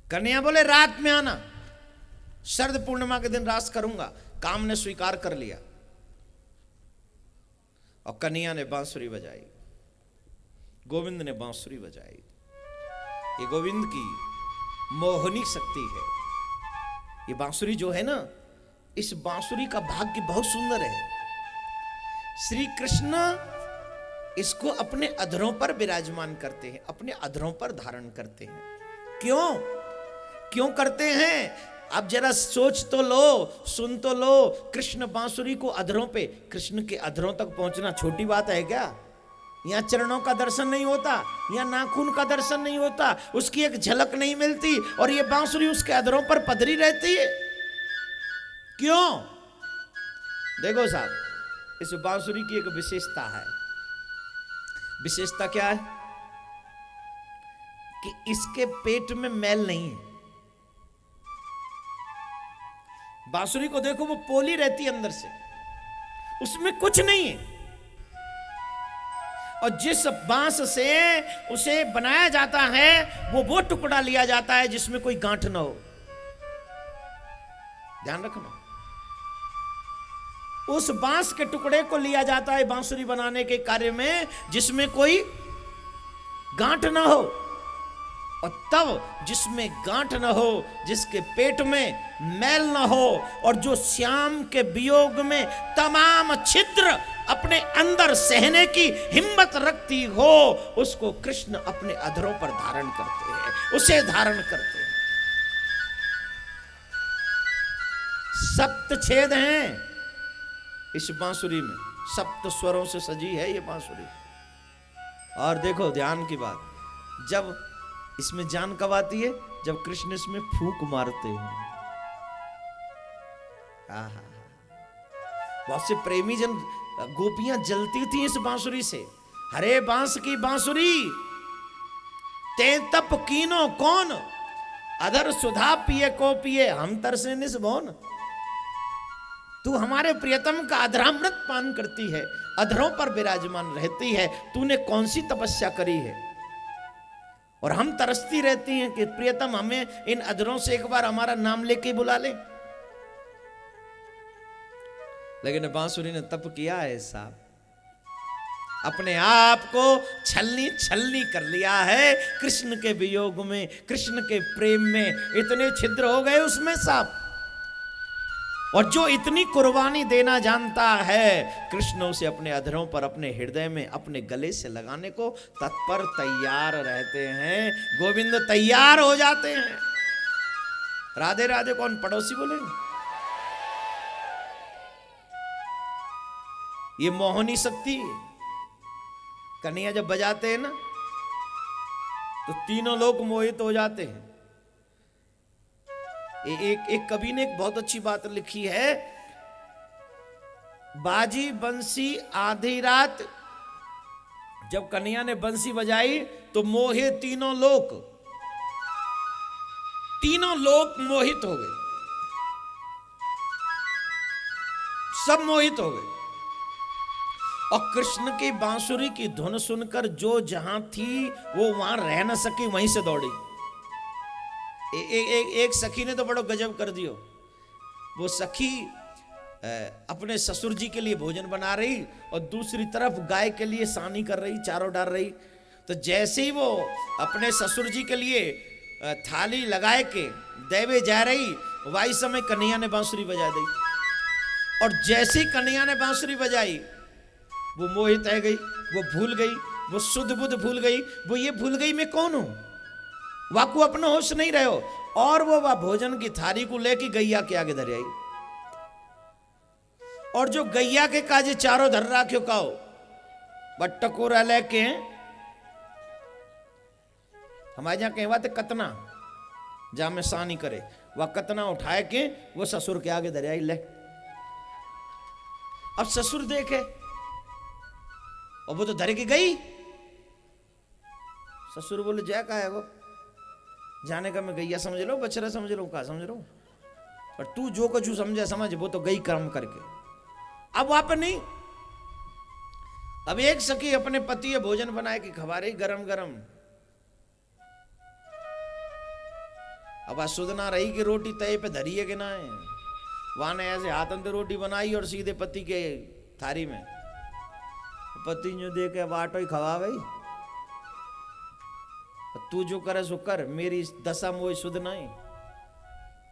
कन्हैया बोले रात में आना, शरद पूर्णिमा के दिन रास करूंगा। काम ने स्वीकार कर लिया और कन्हैया ने बांसुरी बजाई, गोविंद ने बांसुरी बजाई। ये गोविंद की मोहनी शक्ति है। ये बांसुरी जो है ना, इस बांसुरी का भाग्य बहुत सुंदर है। श्री कृष्ण इसको अपने अधरों पर विराजमान करते हैं, अपने अधरों पर धारण करते हैं। क्यों क्यों करते हैं? आप जरा सोच तो लो, सुन तो लो। कृष्ण बांसुरी को अधरों पे, कृष्ण के अधरों तक पहुंचना छोटी बात है क्या? यहाँ चरणों का दर्शन नहीं होता, यहाँ नाखून का दर्शन नहीं होता, उसकी एक झलक नहीं मिलती, और ये बांसुरी उसके अधरों पर पधरी रहती है। क्यों? देखो साहब, इस बांसुरी की एक विशेषता है। विशेषता क्या है? कि इसके पेट में मैल नहीं है। बांसुरी को देखो, वो पोली रहती है अंदर से, उसमें कुछ नहीं है। और जिस बांस से उसे बनाया जाता है, वो टुकड़ा लिया जाता है जिसमें कोई गांठ ना हो। ध्यान रखना, उस बांस के टुकड़े को लिया जाता है बांसुरी बनाने के कार्य में, जिसमें कोई गांठ ना हो। और तब जिसमें गांठ न हो, जिसके पेट में मैल न हो, और जो श्याम के वियोग में तमाम छिद्र अपने अंदर सहने की हिम्मत रखती हो, उसको कृष्ण अपने अधरों पर धारण करते हैं, उसे धारण करते हैं। सप्त छेद हैं इस बांसुरी में, सप्त स्वरों से सजी है ये बांसुरी। और देखो ध्यान की बात, जब इसमें जान कब आती है? जब कृष्ण इसमें फूंक मारते हैं। बहुत से प्रेमी जन, गोपियां जलती थी इस बांसुरी से। हरे बांस की बांसुरी ते तप कीनो कौन, अधर सुधा पिए को पिए हम तरसे निस्बोन। तू हमारे प्रियतम का अधरामृत पान करती है, अधरों पर विराजमान रहती है, तूने कौन सी तपस्या करी है? और हम तरसती रहती हैं कि प्रियतम हमें इन अधरों से एक बार हमारा नाम लेके बुला ले। लेकिन बांसुरी ने तप किया है साहब, अपने आप को छलनी छलनी कर लिया है कृष्ण के वियोग में, कृष्ण के प्रेम में। इतने छिद्र हो गए उसमें साहब। और जो इतनी कुर्बानी देना जानता है, कृष्ण उसे अपने अधरों पर, अपने हृदय में, अपने गले से लगाने को तत्पर तैयार रहते हैं। गोविंद तैयार हो जाते हैं। राधे राधे कौन पड़ोसी बोलेंगे? ये मोहनी शक्ति कन्हैया जब बजाते हैं ना, तो तीनों लोग मोहित हो जाते हैं। एक कवि ने एक बहुत अच्छी बात लिखी है, बाजी बंसी आधी रात, जब कन्हैया ने बंसी बजाई तो मोहे तीनों लोक, तीनों लोक मोहित हो गए, सब मोहित हो गए। और कृष्ण की बांसुरी की धुन सुनकर जो जहां थी वो वहां रह न सकी, वहीं से दौड़ी। एक सखी ने तो बड़ा गजब कर दियो। वो सखी अपने ससुर जी के लिए भोजन बना रही और दूसरी तरफ गाय के लिए सानी कर रही, चारों डाल रही। तो जैसे ही वो अपने ससुर जी के लिए थाली लगाए के देवे जा रही, वही समय कन्हैया ने बांसुरी बजा दी। और जैसे ही कन्हैया ने बांसुरी बजाई, वो मोहित रह गई, वो भूल गई, वो शुद्ध बुद्ध भूल गई, वो ये भूल गई मैं कौन हूं, वाकू अपना होश नहीं रहे हो। और वो भोजन की थाली को लेके गैया के आगे धर आई। और जो गैया के काजे चारों धर राख्यो काओ, बट टकोरा लेके, हमारे यहां कहवाते कतना, जहां में सानी करे, वह कतना उठाए के वो ससुर के आगे धर आई। ले, अब ससुर देखे और वो तो धर के गई। ससुर बोले जय का है वो, जाने का मैं गैया समझ लो, बछड़ा समझ लो, का समझ लो, पर तू जो कुछ समझे समझ, वो तो गई कर्म करके। अब वहां पर नहीं, अब एक सखी अपने पति भोजन बनाए कि खवा रही गरम गरम। अब आज सुधना रही कि रोटी तय पे धरी है कि ना है, वहां ने ऐसे हाथन से रोटी बनाई और सीधे पति के थारी में, पति जो दे के बाटो ही खवा गई। तू जो करे सो कर, मेरी दशा मोह सुधना ही।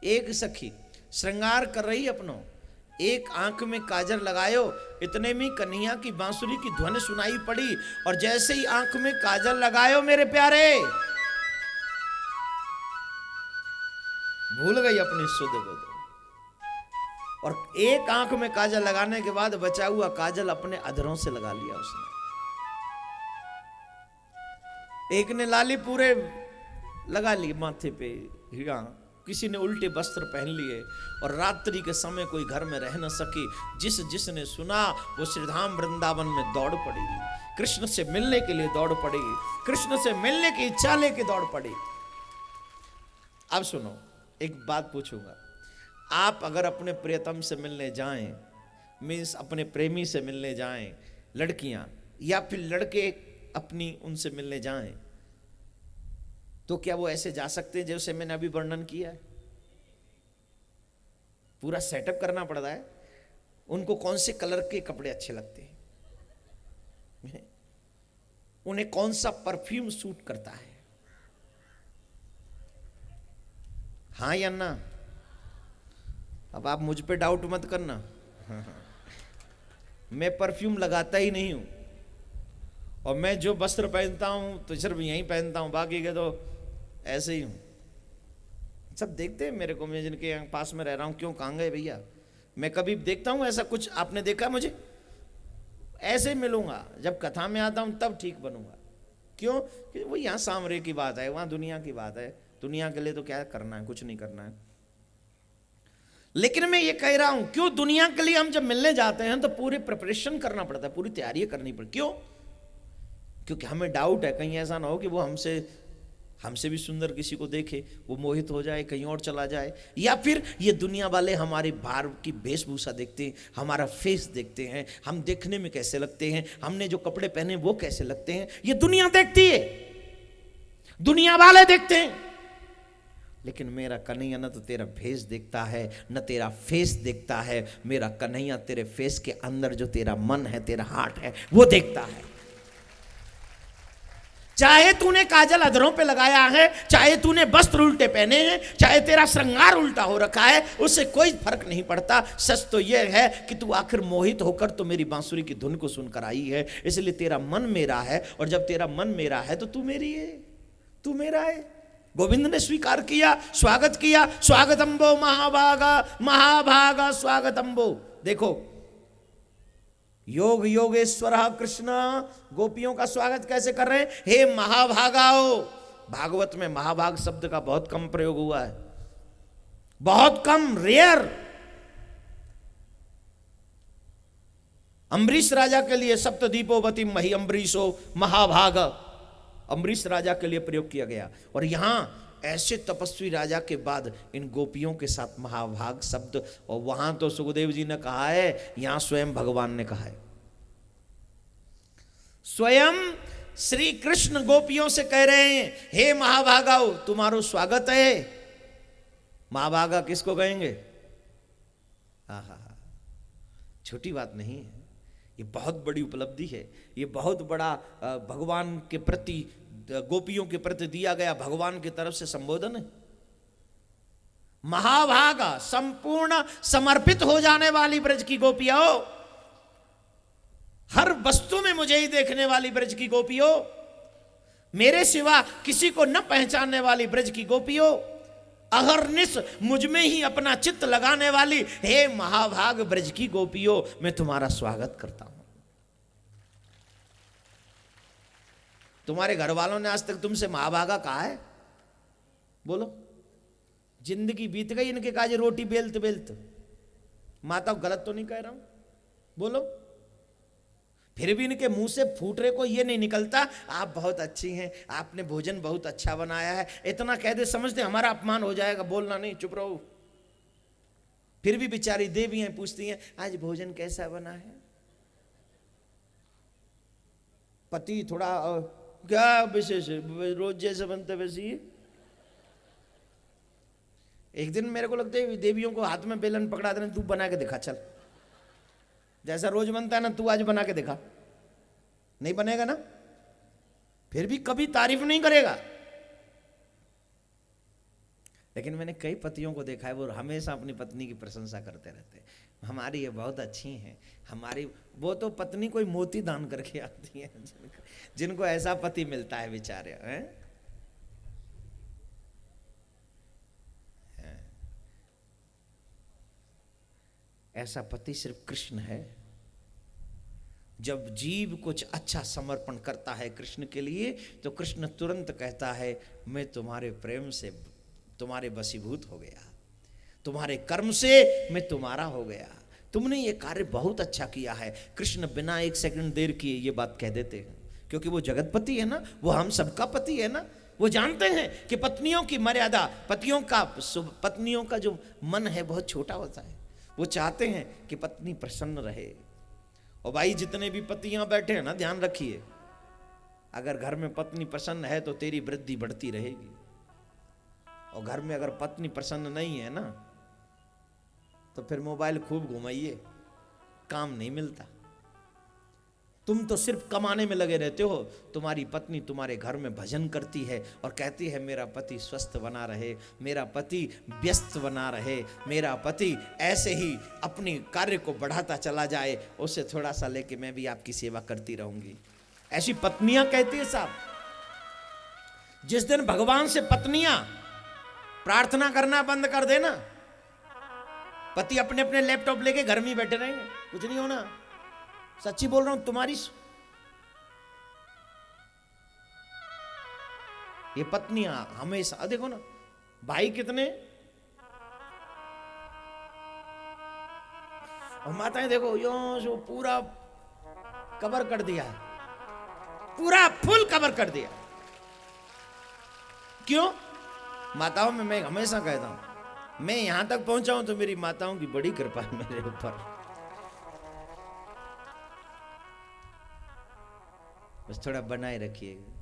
एक सखी श्रृंगार कर रही अपनो, एक आंख में काजल लगायो, इतने में कन्हैया की बांसुरी की ध्वनि सुनाई पड़ी, और जैसे ही आंख में काजल लगायो मेरे प्यारे, भूल गई अपनी सुध बुध, और एक आंख में काजल लगाने के बाद बचा हुआ काजल अपने अधरों से लगा लिया उसने। एक ने लाली पूरे लगा ली माथे पे, किसी ने उल्टे वस्त्र पहन लिए, और रात्रि के समय कोई घर में रह न सकी। जिसने सुना वो श्रीधाम वृंदावन में दौड़ पड़ी, कृष्ण से मिलने के लिए दौड़ पड़ी, कृष्ण से मिलने की इच्छा लेके दौड़ पड़ी। अब सुनो, एक बात पूछूंगा, आप अगर अपने प्रियतम से मिलने जाएं, मीन्स अपने प्रेमी से मिलने जाएं, लड़कियां या फिर लड़के अपनी उनसे मिलने जाएं, तो क्या वो ऐसे जा सकते हैं जैसे मैंने अभी वर्णन किया है? पूरा सेटअप करना पड़ता है। उनको कौन से कलर के कपड़े अच्छे लगते हैं, उन्हें कौन सा परफ्यूम सूट करता है, हाँ या ना? अब आप मुझ पे डाउट मत करना, मैं परफ्यूम लगाता ही नहीं हूं, और मैं जो वस्त्र पहनता हूं तो सिर्फ यहीं पहनता हूं, बाकी के तो ऐसे ही हूं। सब देखते हैं मेरे को, मैं जिनके पास में रह रहा हूं, क्यों कहाँ गए भैया? मैं कभी देखता हूं ऐसा कुछ आपने देखा मुझे? ऐसे मिलूंगा, जब कथा में आता हूं तब ठीक बनूंगा। क्यों? कि वो यहाँ सामरे की बात है, वहां दुनिया की बात है। दुनिया के लिए तो क्या करना है, कुछ नहीं करना है। लेकिन मैं ये कह रहा हूं, क्यों दुनिया के लिए हम जब मिलने जाते हैं तो पूरी प्रिपरेशन करना पड़ता है, पूरी तैयारी करनी पड़ती। क्यों? क्योंकि हमें डाउट है कहीं ऐसा ना हो कि वो हमसे भी सुंदर किसी को देखे, वो मोहित हो जाए, कहीं और चला जाए, या फिर ये दुनिया वाले हमारे बाहर की वेशभूषा देखते हैं, हमारा फेस देखते हैं, हम देखने में कैसे लगते हैं, हमने जो कपड़े पहने वो कैसे लगते हैं, ये दुनिया देखती है, दुनिया वाले देखते हैं। लेकिन मेरा कन्हैया न तो तेरा फेस देखता है, न तेरा फेस देखता है। मेरा कन्हैया तेरे फेस के अंदर जो तेरा मन है, तेरा हार्ट है, वो देखता है। चाहे तूने काजल अधरों पे लगाया है, चाहे तूने वस्त्र उल्टे पहने हैं, चाहे तेरा श्रृंगार उल्टा हो रखा है, उससे कोई फर्क नहीं पड़ता। सच तो यह है कि तू आखिर मोहित होकर तो मेरी बांसुरी की धुन को सुनकर आई है, इसलिए तेरा मन मेरा है, और जब तेरा मन मेरा है तो तू मेरी है, तू मेरा है। गोविंद ने स्वीकार किया, स्वागत किया, स्वागतम्बो महाभागा, महाभागा स्वागतम्बो। देखो, योग योगेश्वर कृष्ण गोपियों का स्वागत कैसे कर रहे हैं? हे महाभागाओ। भागवत में महाभाग शब्द का बहुत कम प्रयोग हुआ है, बहुत कम, रेयर। अम्बरीश राजा के लिए सप्तदीपोवती मही अम्बरीशो महाभाग, अम्बरीश राजा के लिए प्रयोग किया गया। और यहां ऐसे तपस्वी राजा के बाद इन गोपियों के साथ महाभाग शब्द, और वहां तो सुखदेव जी ने कहा है, यहां स्वयं भगवान ने कहा है। स्वयं श्री कृष्ण गोपियों से कह रहे हैं, हे महाभागाओ, तुम्हारो स्वागत है। महाभागा किसको कहेंगे? हा, छोटी बात नहीं है, ये बहुत बड़ी उपलब्धि है, ये बहुत बड़ा भगवान के प्रति, गोपियों के प्रति दिया गया भगवान की तरफ से संबोधन है। महाभागा, संपूर्ण समर्पित हो जाने वाली ब्रज की गोपियों, हर वस्तु में मुझे ही देखने वाली ब्रज की गोपियों, मेरे सिवा किसी को न पहचानने वाली ब्रज की गोपियों, अहरनिश मुझ में ही अपना चित्त लगाने वाली हे महाभाग ब्रज की गोपियों, मैं तुम्हारा स्वागत करता हूं। तुम्हारे घर वालों ने आज तक तुमसे महाभागा कहा है? बोलो। जिंदगी बीत गई इनके काज रोटी बेलते बेलते। माता गलत तो नहीं कह रहा हूं? बोलो। फिर भी इनके मुंह से फूटरे को ये नहीं निकलता, आप बहुत अच्छी हैं, आपने भोजन बहुत अच्छा बनाया है, इतना कह दे समझते हमारा अपमान हो जाएगा, बोलना नहीं, चुप रहो। फिर भी बेचारी देवियां पूछती हैं, आज भोजन कैसा बना है? पति थोड़ा क्या विशेष, रोज जैसे बनते वैसे ही। एक दिन मेरे को लगता है देवियों को हाथ में बेलन पकड़ा देना, तू बना के दिखा, चल जैसा रोज बनता है ना, तू आज बना के दिखा। नहीं बनेगा ना, फिर भी कभी तारीफ नहीं करेगा। लेकिन मैंने कई पतियों को देखा है, वो हमेशा अपनी पत्नी की प्रशंसा करते रहते हैं, हमारी ये बहुत अच्छी हैं, हमारी। वो तो पत्नी कोई मोती दान करके आती है, जिनको ऐसा पति मिलता है बेचारे हैं। ऐसा पति सिर्फ कृष्ण है। जब जीव कुछ अच्छा समर्पण करता है कृष्ण के लिए, तो कृष्ण तुरंत कहता है, मैं तुम्हारे प्रेम से तुम्हारे वशीभूत हो गया, तुम्हारे कर्म से मैं तुम्हारा हो गया, तुमने ये कार्य बहुत अच्छा किया है। कृष्ण बिना एक सेकंड देर किए ये बात कह देते हैं, क्योंकि वो जगतपति है ना, वो हम सबका पति है ना। वो जानते हैं कि पत्नियों की मर्यादा, पत्नियों का जो मन है बहुत छोटा होता है। वो चाहते हैं कि पत्नी प्रसन्न रहे। और भाई जितने भी पतियां बैठे हैं ना, ध्यान रखिए, अगर घर में पत्नी प्रसन्न है तो तेरी वृद्धि बढ़ती रहेगी, और घर में अगर पत्नी प्रसन्न नहीं है ना, तो फिर मोबाइल खूब घुमाइए, काम नहीं मिलता। तुम तो सिर्फ कमाने में लगे रहते हो, तुम्हारी पत्नी तुम्हारे घर में भजन करती है और कहती है मेरा पति स्वस्थ बना रहे, मेरा पति व्यस्त बना रहे, मेरा पति ऐसे ही अपनी कार्य को बढ़ाता चला जाए, उससे थोड़ा सा लेके मैं भी आपकी सेवा करती रहूंगी। ऐसी पत्नियां कहती है साहब। जिस दिन भगवान से पत्नियां प्रार्थना करना बंद कर देना, पति अपने अपने लैपटॉप लेके घर में बैठे रहेंगे, कुछ नहीं होना। सच्ची बोल रहा हूं, तुम्हारी ये पत्नियां हमेशा, देखो ना भाई कितने, और माताएं देखो यो जो पूरा कवर कर दिया है, पूरा फुल कवर कर दिया। क्यों? माताओं में मैं हमेशा कहता हूं, मैं यहां तक पहुंचा हूं तो मेरी माताओं की बड़ी कृपा है मेरे ऊपर। बस थोड़ा बनाए रखिएगा।